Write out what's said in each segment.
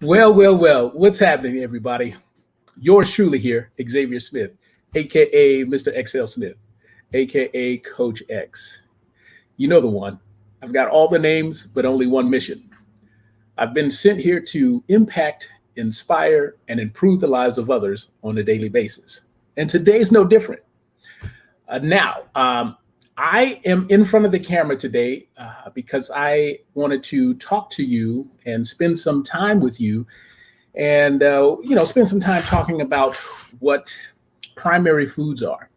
Well, what's happening, everybody? Yours truly here, Xavier Smith, aka Mr. XL Smith, aka Coach X. You know the one. I've got all the names, but only one mission. I've been sent here to impact, inspire, and improve the lives of others on a daily basis. And today's no different. Now, I am in front of the camera today because I wanted to talk to you and spend some time with you and, spend some time talking about what primary foods are.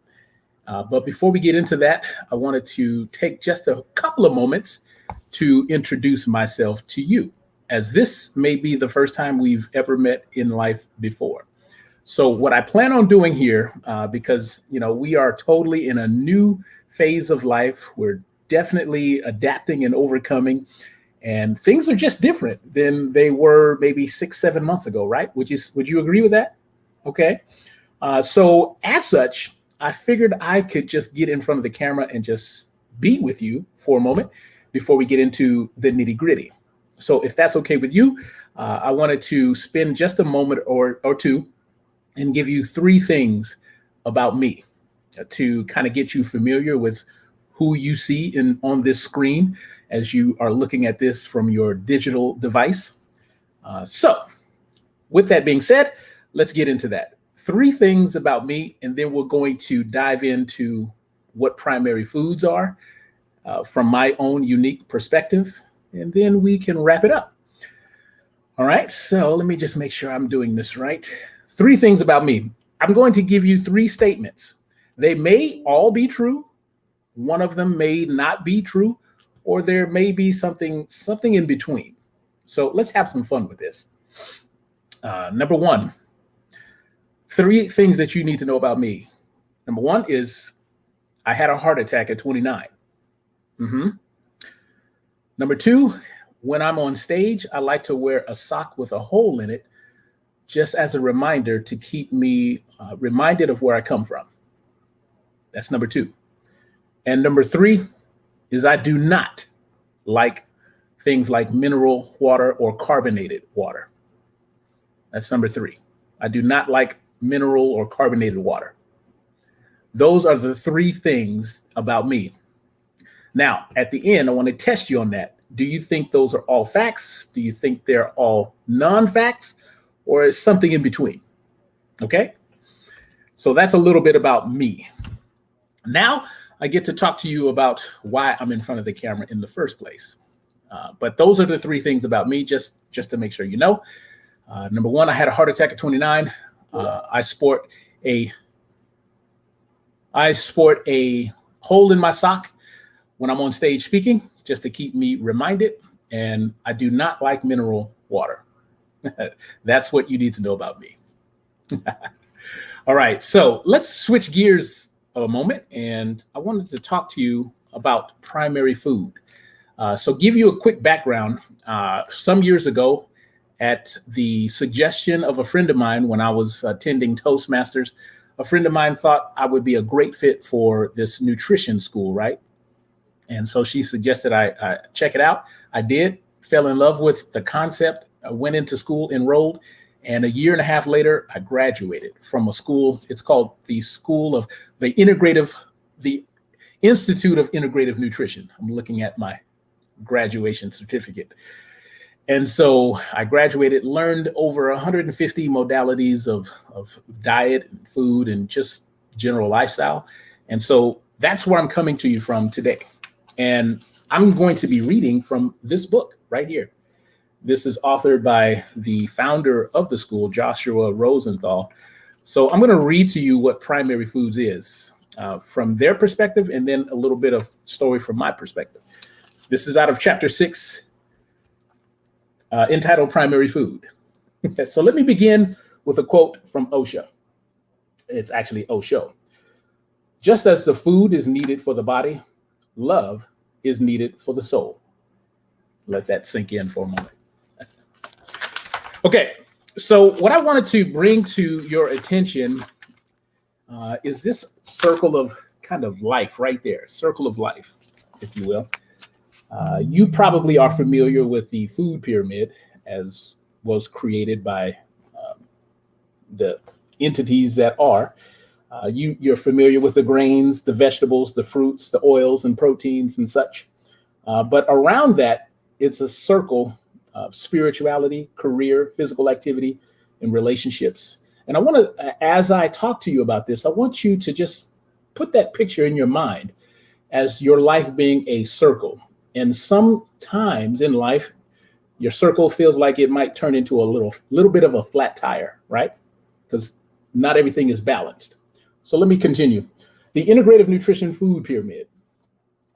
But before we get into that, I wanted to take just a couple of moments to introduce myself to you, as this may be the first time we've ever met in life before. So what I plan on doing here, because, we are totally in a new phase of life. We're definitely adapting and overcoming, and things are just different than they were maybe 6, 7 months ago, right? Would you agree with that? Okay. So as such, I figured I could just get in front of the camera and just be with you for a moment before we get into the nitty gritty. So if that's okay with you, I wanted to spend just a moment or two and give you 3 things about me to kind of get you familiar with who you see on this screen as you are looking at this from your digital device. So with that being said, let's get into that. 3 things about me, and then we're going to dive into what primary foods are from my own unique perspective, and then we can wrap it up. All right, so let me just make sure I'm doing this right. 3 things about me. I'm going to give you 3 statements. They may all be true. One of them may not be true, or there may be something in between. So let's have some fun with this. Number 1, 3 things that you need to know about me. Number 1 is I had a heart attack at 29. Number 2, when I'm on stage, I like to wear a sock with a hole in it, just as a reminder to keep me reminded of where I come from. That's number 2. And number 3 is I do not like things like mineral water or carbonated water. That's number 3. I do not like mineral or carbonated water. Those are the 3 things about me. Now, at the end, I want to test you on that. Do you think those are all facts? Do you think they're all non-facts? Or is something in between? Okay? So that's a little bit about me. Now I get to talk to you about why I'm in front of the camera in the first place. But those are the 3 things about me, just to make sure you know. Number 1, I had a heart attack at 29. I sport a hole in my sock when I'm on stage speaking, just to keep me reminded. And I do not like mineral water. That's what you need to know about me. All right, so let's switch gears a moment, and I wanted to talk to you about primary food. So give you a quick background. Some years ago, at the suggestion of a friend of mine when I was attending Toastmasters, a friend of mine thought I would be a great fit for this nutrition school, right? And so she suggested I check it out. I did, fell in love with the concept. I went into school, enrolled, and a year and a half later, I graduated from a school. It's called the Institute of Integrative Nutrition. I'm looking at my graduation certificate. And so I graduated, learned over 150 modalities of diet and food and just general lifestyle. And so that's where I'm coming to you from today. And I'm going to be reading from this book right here. This is authored by the founder of the school, Joshua Rosenthal. So I'm going to read to you what primary foods is from their perspective, and then a little bit of story from my perspective. This is out of chapter 6, entitled Primary Food. So let me begin with a quote from Osho. It's actually Osho. Just as the food is needed for the body, love is needed for the soul. Let that sink in for a moment. Okay, so what I wanted to bring to your attention is this circle of kind of life right there, circle of life, if you will. You probably are familiar with the food pyramid, as was created by the entities that are. You're familiar with the grains, the vegetables, the fruits, the oils and proteins and such. But around that, it's a circle of spirituality, career, physical activity, and relationships. And I want to, as I talk to you about this, I want you to just put that picture in your mind as your life being a circle. And sometimes in life, your circle feels like it might turn into a little bit of a flat tire, right? Because not everything is balanced. So let me continue. The Integrative Nutrition Food Pyramid.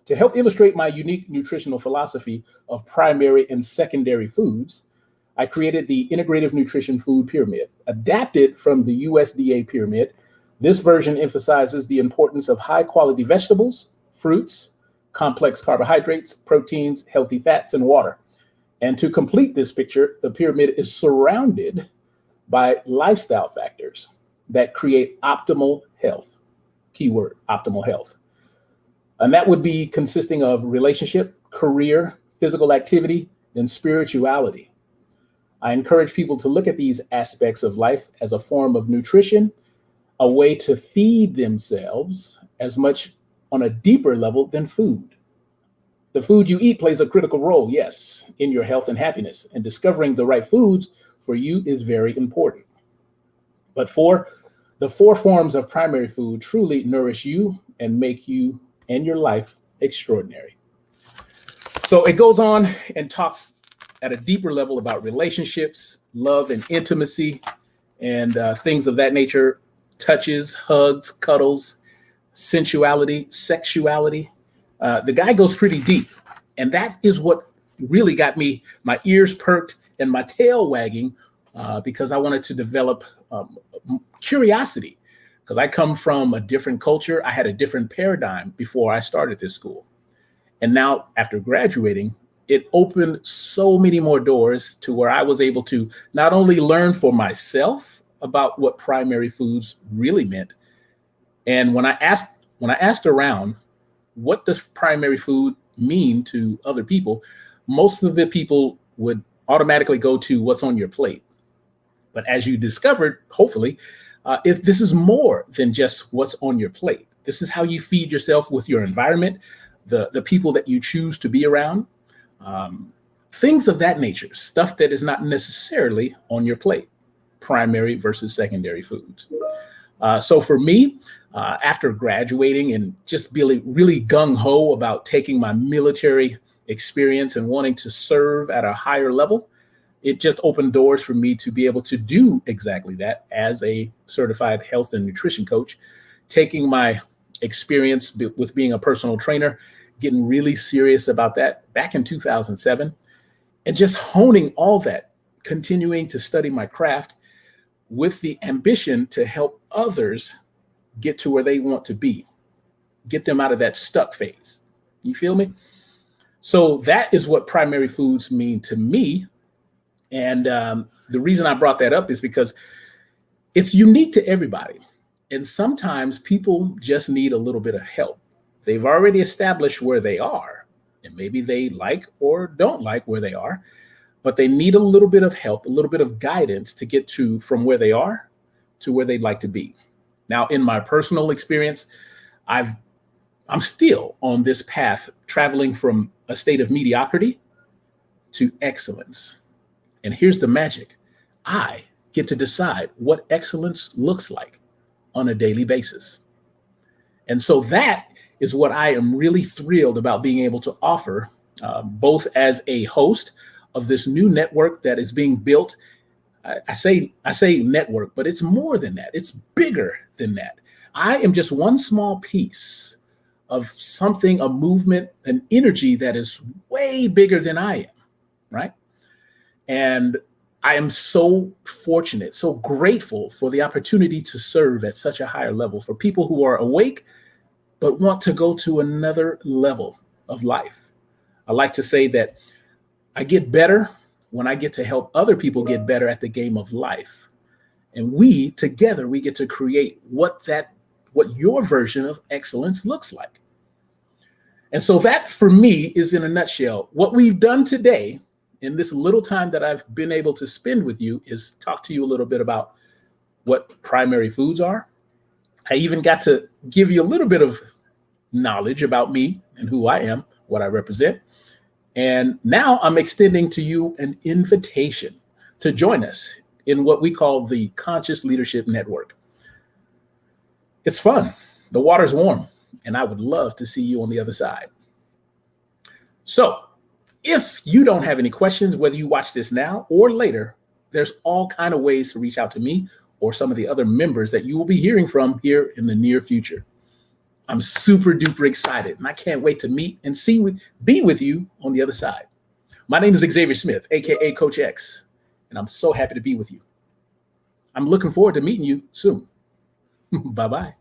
To help illustrate my unique nutritional philosophy of primary and secondary foods, I created the Integrative Nutrition Food Pyramid. Adapted from the USDA pyramid, this version emphasizes the importance of high-quality vegetables, fruits, complex carbohydrates, proteins, healthy fats, and water. And to complete this picture, the pyramid is surrounded by lifestyle factors that create optimal health. Keyword, optimal health. And that would be consisting of relationship, career, physical activity, and spirituality. I encourage people to look at these aspects of life as a form of nutrition, a way to feed themselves as much on a deeper level than food. The food you eat plays a critical role, yes, in your health and happiness, and discovering the right foods for you is very important. But the 4 forms of primary food truly nourish you and make you and your life extraordinary. So it goes on and talks at a deeper level about relationships, love and intimacy, and things of that nature, touches, hugs, cuddles, sensuality, sexuality. The guy goes pretty deep. And that is what really got me, my ears perked and my tail wagging, because I wanted to develop curiosity. Because I come from a different culture. I had a different paradigm before I started this school. And now after graduating, it opened so many more doors to where I was able to not only learn for myself about what primary foods really meant. And when I asked around, what does primary food mean to other people? Most of the people would automatically go to what's on your plate. But as you discovered, hopefully, if this is more than just what's on your plate. This is how you feed yourself with your environment, the people that you choose to be around, things of that nature, stuff that is not necessarily on your plate, primary versus secondary foods. So for me, after graduating and just really gung-ho about taking my military experience and wanting to serve at a higher level, it just opened doors for me to be able to do exactly that as a certified health and nutrition coach, taking my experience with being a personal trainer, getting really serious about that back in 2007, and just honing all that, continuing to study my craft with the ambition to help others get to where they want to be, get them out of that stuck phase. You feel me? So that is what primary foods mean to me. And the reason I brought that up is because it's unique to everybody. And sometimes people just need a little bit of help. They've already established where they are, and maybe they like or don't like where they are, but they need a little bit of help, a little bit of guidance to get to from where they are to where they'd like to be. Now, in my personal experience, I'm still on this path, traveling from a state of mediocrity to excellence. And here's the magic. I get to decide what excellence looks like on a daily basis. And so that is what I am really thrilled about being able to offer, both as a host of this new network that is being built. I say network, but it's more than that. It's bigger than that. I am just one small piece of something, a movement, an energy that is way bigger than I am, right? And I am so fortunate, so grateful for the opportunity to serve at such a higher level for people who are awake, but want to go to another level of life. I like to say that I get better when I get to help other people get better at the game of life. And we together, we get to create what your version of excellence looks like. And so that for me is, in a nutshell, what we've done today in this little time that I've been able to spend with you is talk to you a little bit about what primary foods are. I even got to give you a little bit of knowledge about me and who I am, what I represent. And now I'm extending to you an invitation to join us in what we call the Conscious Leadership Network. It's fun. The water's warm, and I would love to see you on the other side. So if you don't have any questions, whether you watch this now or later, there's all kinds of ways to reach out to me or some of the other members that you will be hearing from here in the near future. I'm super duper excited, and I can't wait to meet and be with you on the other side. My name is Xavier Smith, aka Coach X, and I'm so happy to be with you. I'm looking forward to meeting you soon. Bye-bye.